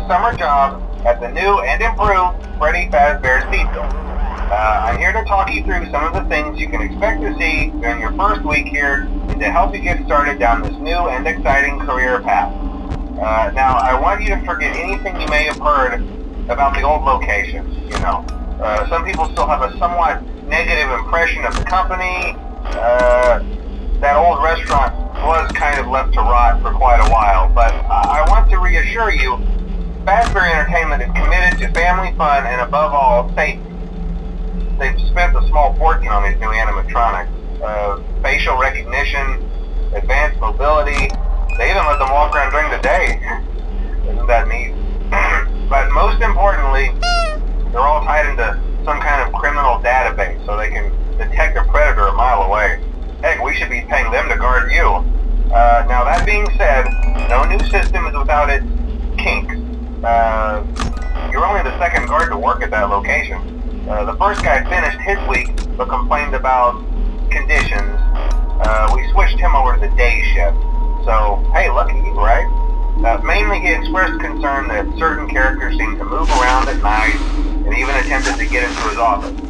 summer job at the new and improved Freddy Fazbear's Pizza. I'm here to talk you through some of the things you can expect to see during your first week here and to help you get started down this new and exciting career path. Now, I want you to forget anything you may have heard about the old locations, you know. Some people still have a somewhat negative impression of the company. That old restaurant was kind of left to rot for quite a while, but I want to reassure you, Fazbear Entertainment is committed to family fun and above all, safety. They've spent a small fortune on these new animatronics. Facial recognition, advanced mobility, they even let them walk around during the day. Isn't that neat? But most importantly, they're all tied into some kind of criminal database so they can detect a predator a mile away. Heck, we should be paying them to guard you. Now that being said, no new system is without its kinks. You're only the second guard to work at that location. The first guy finished his week but complained about conditions. We switched him over to the day shift. So, hey, lucky you, right? Mainly he expressed concern that certain characters seemed to move around at night and even attempted to get into his office.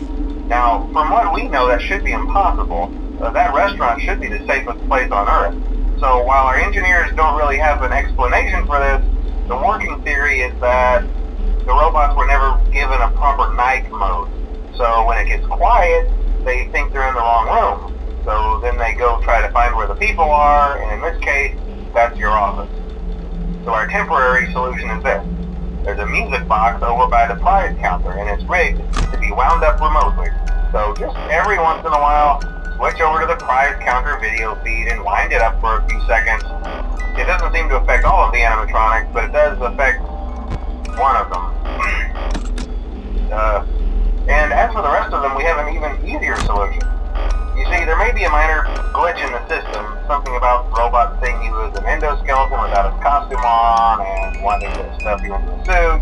Now, from what we know, that should be impossible. That restaurant should be the safest place on Earth. So while our engineers don't really have an explanation for this, the working theory is that the robots were never given a proper night mode. So when it gets quiet, they think they're in the wrong room. So then they go try to find where the people are, and in this case, that's your office. So our temporary solution is this. There's a music box over by the prize counter, and it's rigged to be wound up remotely. So just every once in a while, switch over to the prize counter video feed and wind it up for a few seconds. It doesn't seem to affect all of the animatronics, but it does affect one of them. And as for the rest of them, we have an even easier solution. You see, there may be a minor glitch in the system, something about robots seeing you as an endoskeleton without his costume on and wanting to stuff you into a suit.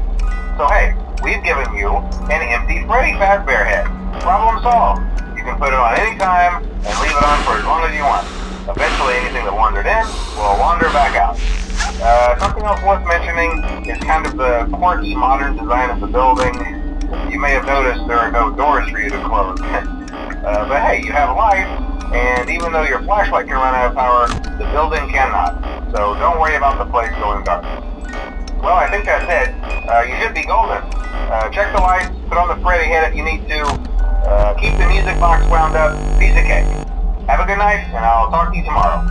So hey, we've given you an empty Freddy Fazbear head. Problem solved. You can put it on any time and leave it on for as long as you want. Eventually anything that wandered in will wander back out. Something else worth mentioning is kind of the quartz modern design of the building. You may have noticed there are no doors for you to close. But hey, you have light, and even though your flashlight can run out of power, the building cannot. So don't worry about the place going dark. Well, I think that's it. You should be golden. Check the lights, put on the Freddy head if you need to. Keep the music box wound up. Piece of cake. Have a good night, and I'll talk to you tomorrow.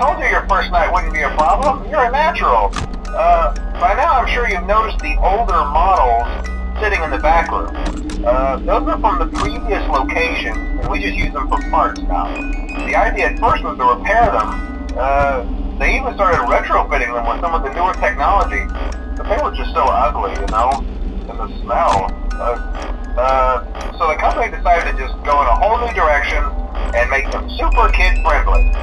told you your first night wouldn't be a problem. You're a natural. By now I'm sure you've noticed the older models sitting in the back room. Those are from the previous location, and we just use them for parts now. The idea at first was to repair them. They even started retrofitting them with some of the newer technology, but they were just so ugly, you know, and the smell. So the company decided to just go in a whole new direction and make them super kid-friendly.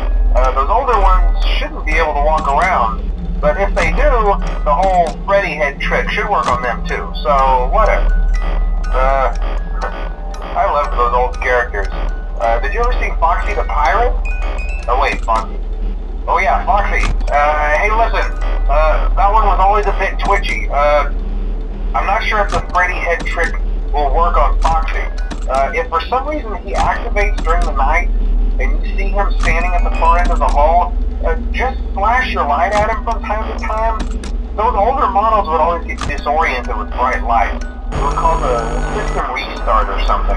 Those older ones shouldn't be able to walk around, but if they do, the whole Freddy head trick should work on them too, so whatever. I loved those old characters. Did you ever see Foxy the Pirate? Oh wait, Foxy. Oh yeah, Foxy. Hey listen, that one was always a bit twitchy. I'm not sure if the Freddy head trick will work on Foxy. If for some reason he activates during the night, and you see him standing at the far end of the hall, just flash your light at him from time to time. Those older models would always get disoriented with bright lights. It would cause a system restart or something.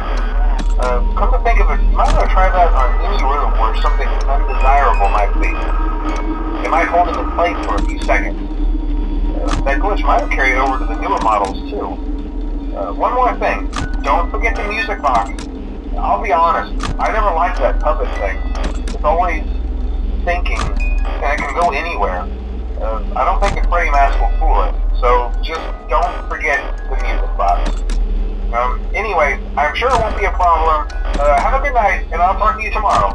Come to think of it, you might want to try that on any room where something undesirable might be. It might hold him in place for a few seconds. That glitch might have carried over to the newer models too. One more thing, don't forget the music box. I'll be honest, I never liked that puppet thing. It's always thinking, and it can go anywhere. I don't think the Freddy mask will fool it, so just don't forget the music box. Anyway, I'm sure it won't be a problem. Have a good night, and I'll talk to you tomorrow.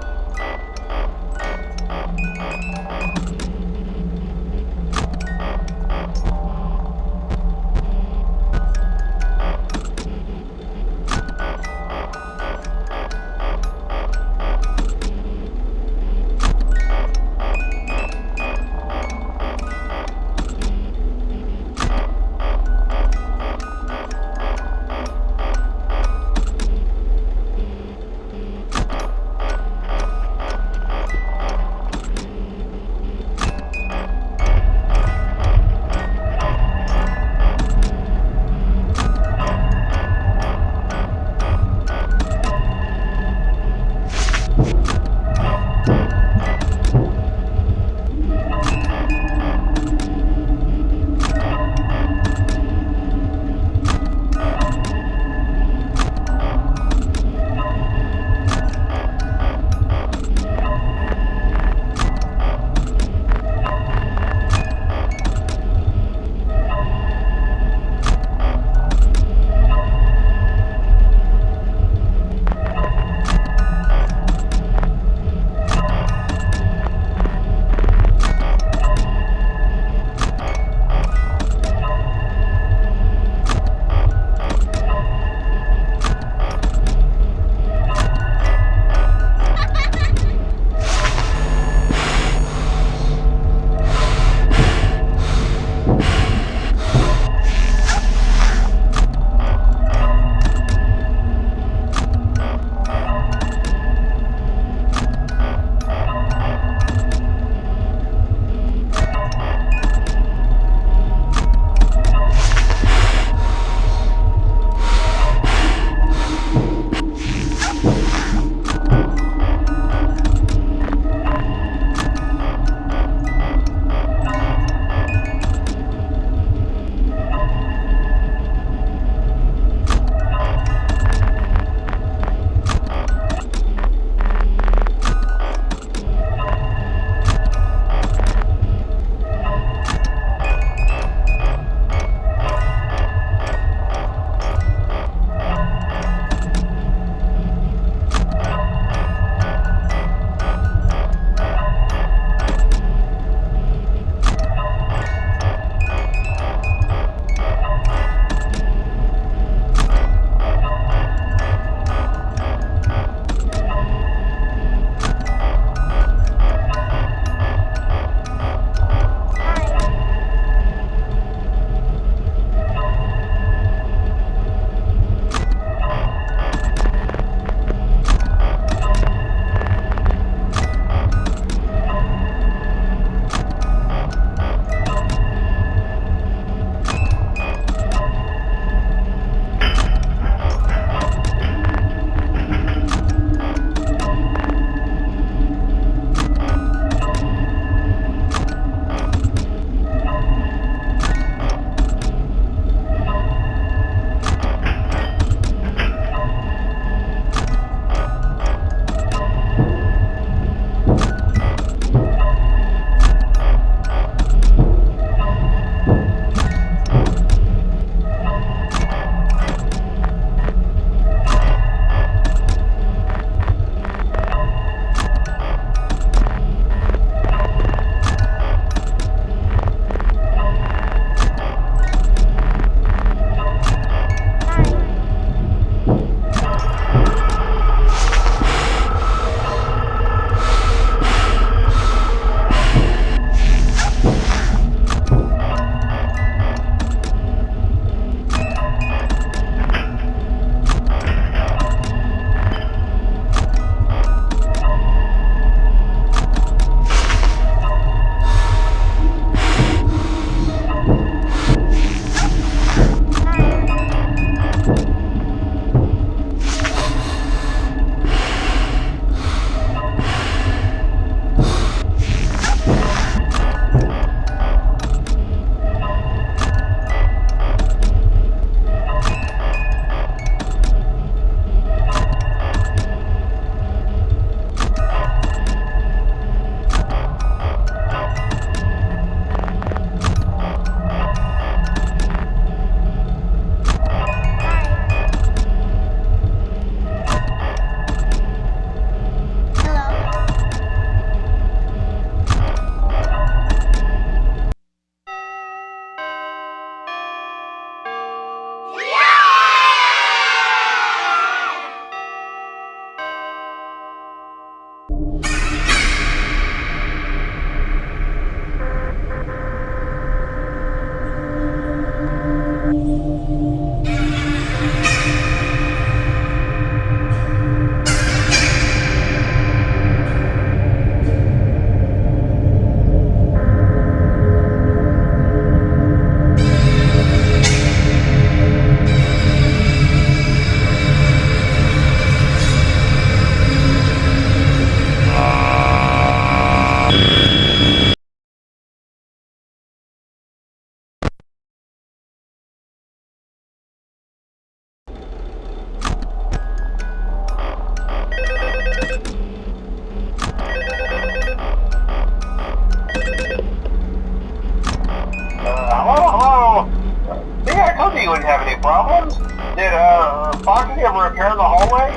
repair the hallway?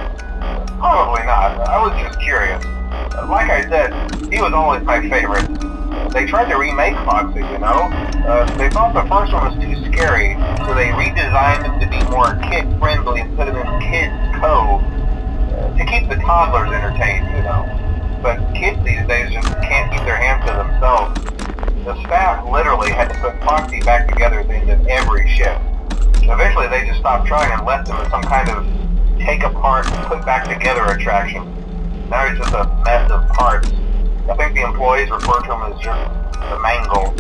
Probably not. I was just curious. Like I said, he was always my favorite. They tried to remake Foxy, you know? They thought the first one was too scary, so they redesigned him to be more kid-friendly and put him in Kids Cove to keep the toddlers entertained, you know. But kids these days just can't keep their hands to themselves. The staff literally had to put Foxy back together at the end of every shift. Eventually they just stopped trying and left him as some kind of take apart, put back together attraction. Now he's just a mess of parts. I think the employees refer to him as just the mangle.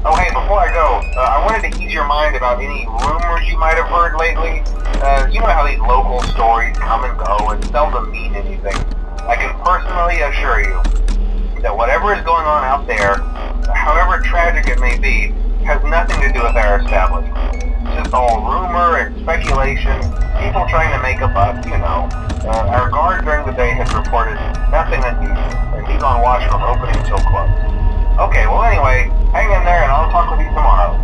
Oh hey, before I go, I wanted to ease your mind about any rumors you might have heard lately. You know how these local stories come and go and seldom mean anything. I can personally assure you that whatever is going on out there, however tragic it may be, has nothing to do with our establishment. It's just all rumor and speculation, people trying to make a buck, you know. Our guard during the day has reported nothing unusual, and he's on watch from opening till close. Okay, well anyway, hang in there and I'll talk with you tomorrow.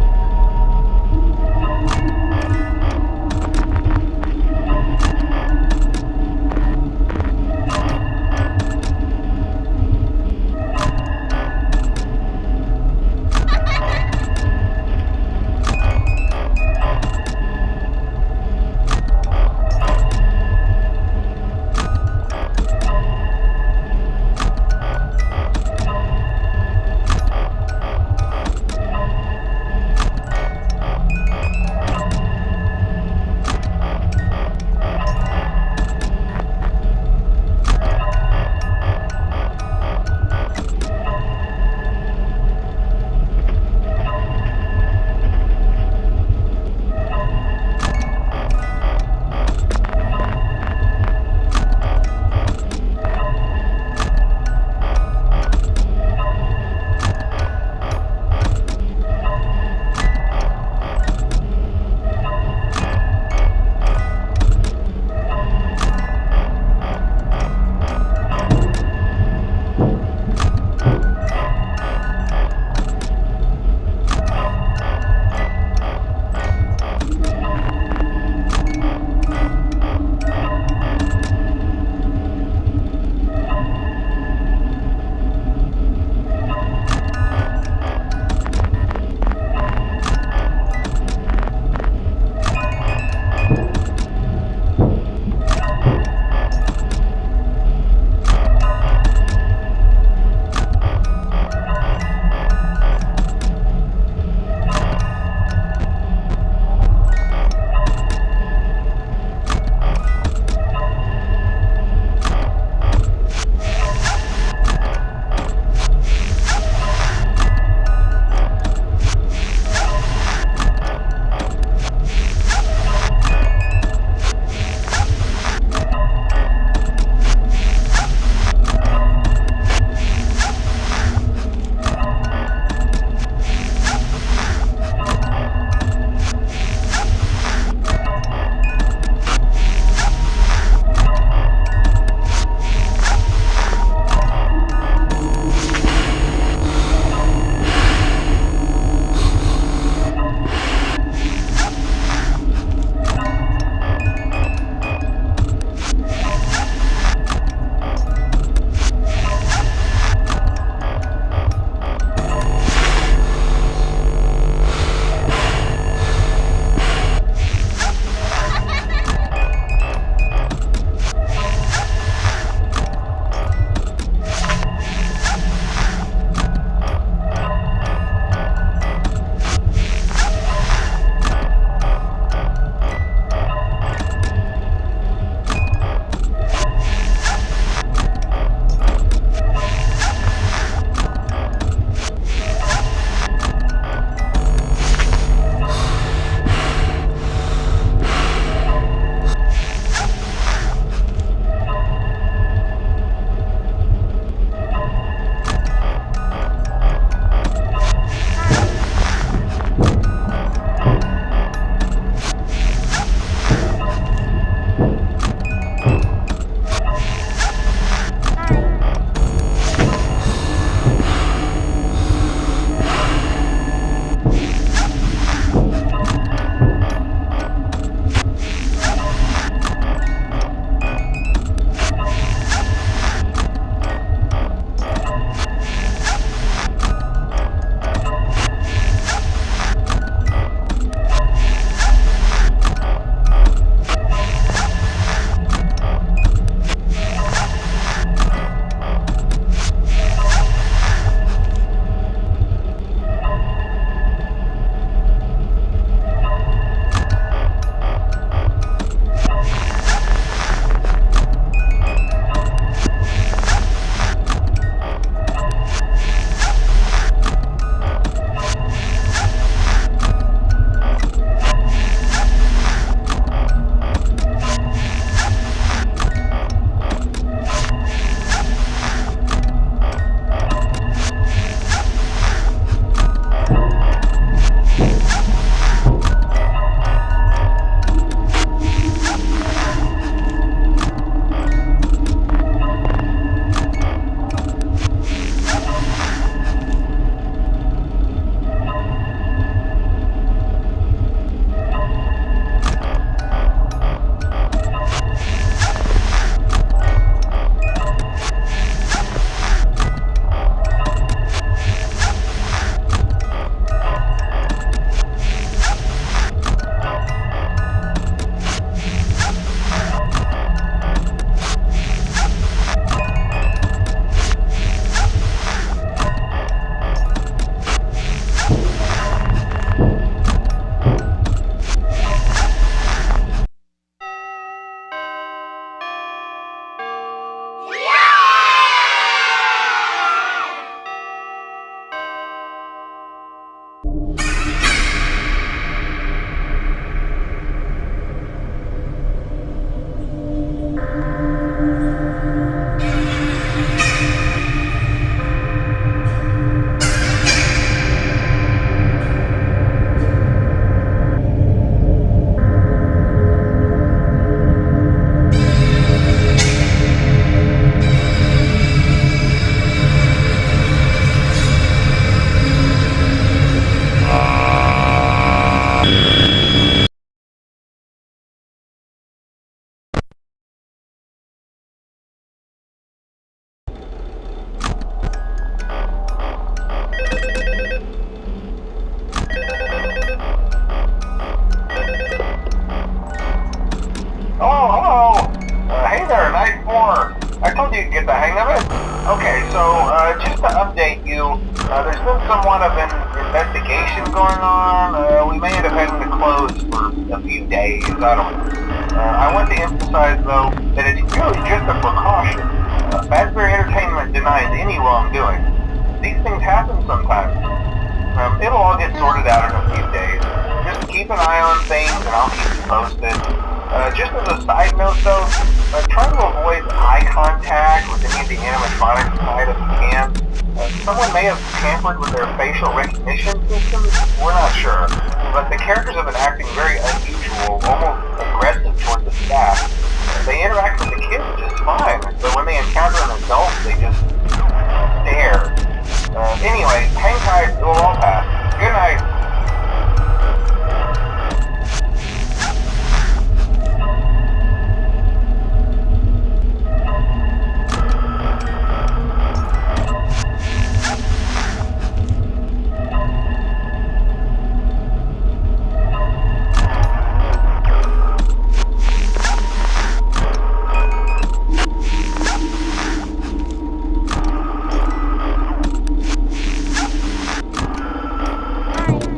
told you to get the hang of it. Okay, so just to update you, there's been somewhat of an investigation going on. We may end up having to close for a few days. I don't know. I want to emphasize, though, that it's really just a precaution. Fazbear Entertainment denies any wrongdoing. These things happen sometimes. It'll all get sorted out in a few days. Just keep an eye on things, and I'll keep you posted. Just as a side note, though, try to avoid eye contact with any of the animatronics side if you can. Someone may have tampered with their facial recognition systems. We're not sure. But the characters have been acting very unusual, almost aggressive towards the staff. They interact with the kids just fine, but when they encounter an adult, they just stare. Anyway, hang tight, it will all pass. Good night. Hi.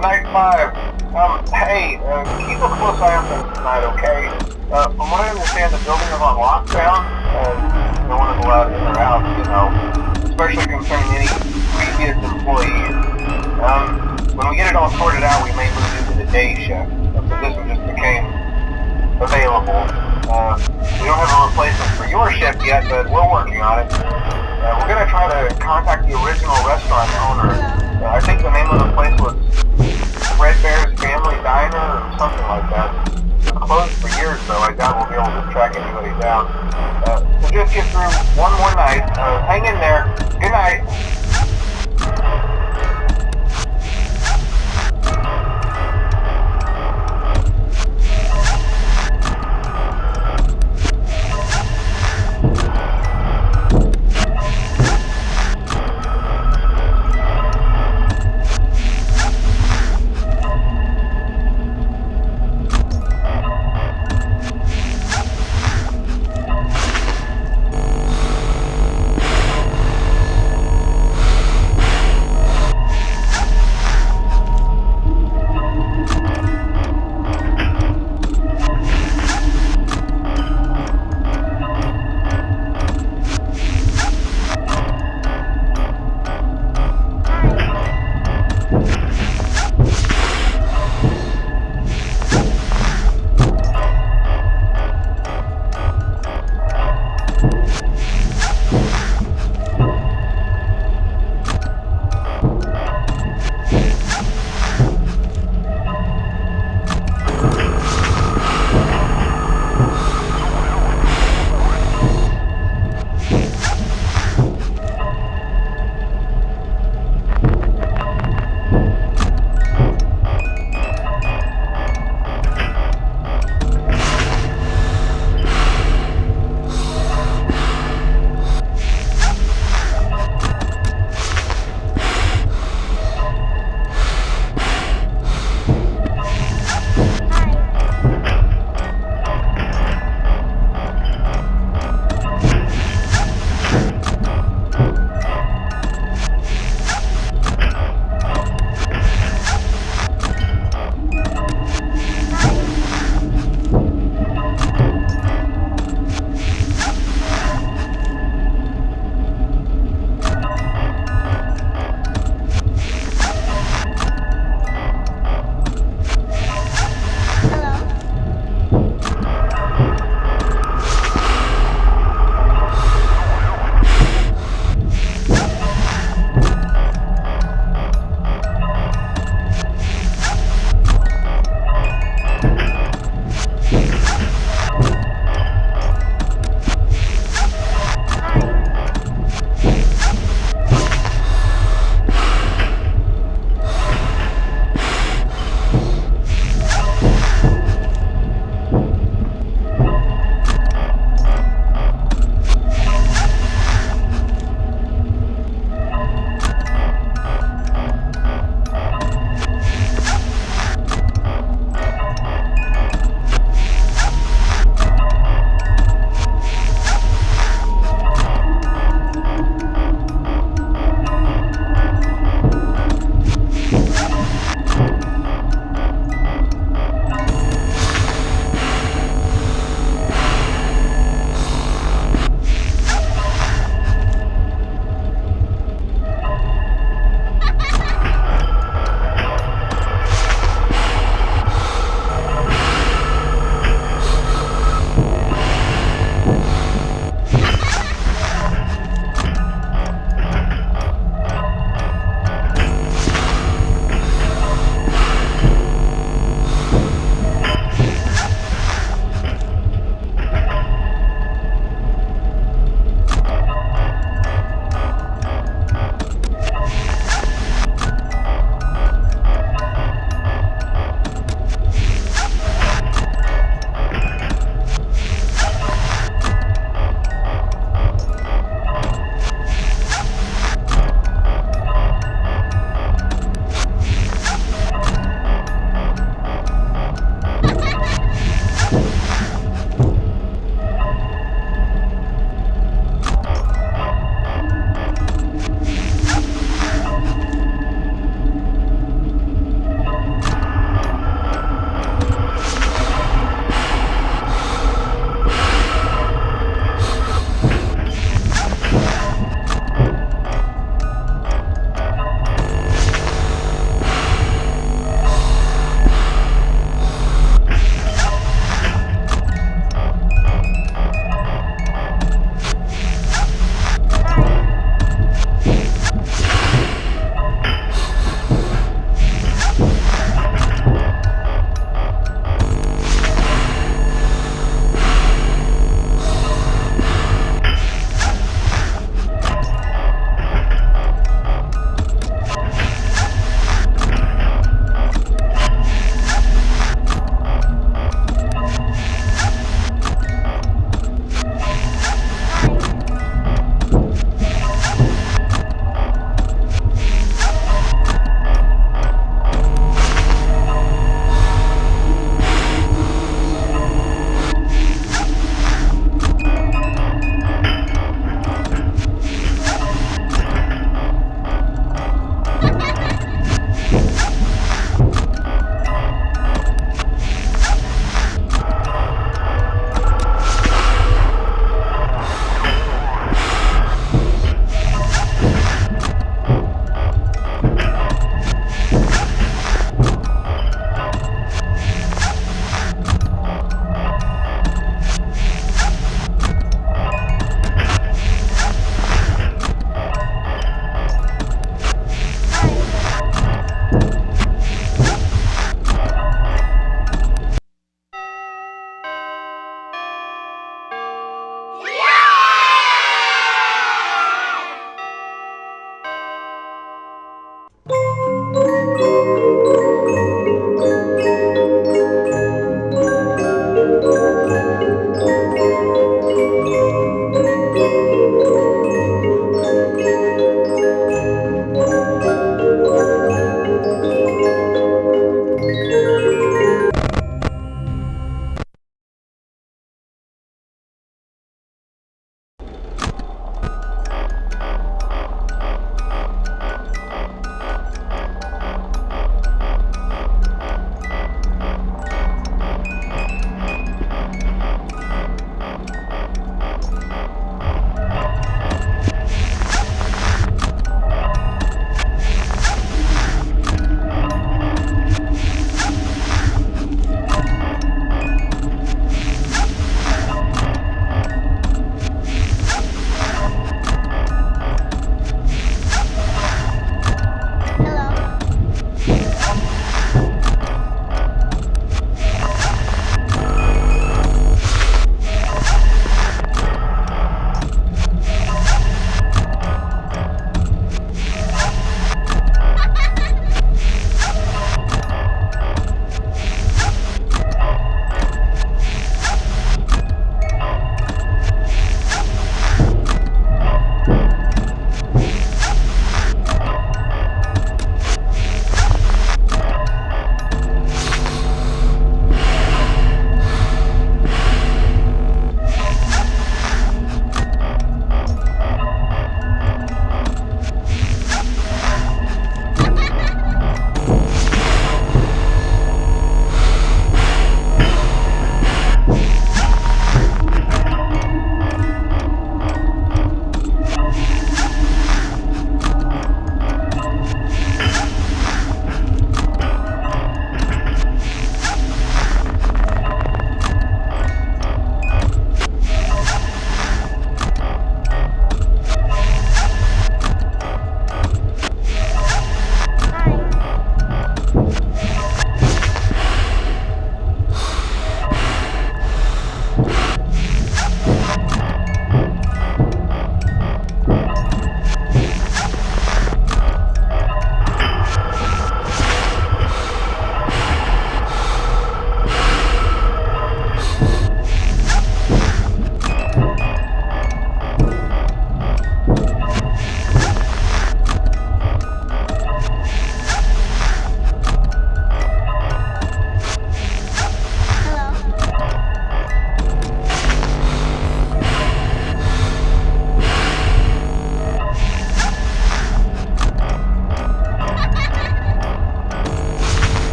night 5. Hey, keep a close eye on things tonight, okay? From what I understand, the building is on lockdown. No one is allowed in or out, you know, especially concerning any previous employees. When we get it all sorted out, we may move you to the day shift. The position just became available. We don't have a replacement for your shift yet, but we're working on it. We're going to try to contact the original restaurant owner. I think the name of the place was Fredbear's Family Diner or something like that. It's closed for years, though. I doubt we'll be able to track anybody down. So just get through one more night. Hang in there. Good night.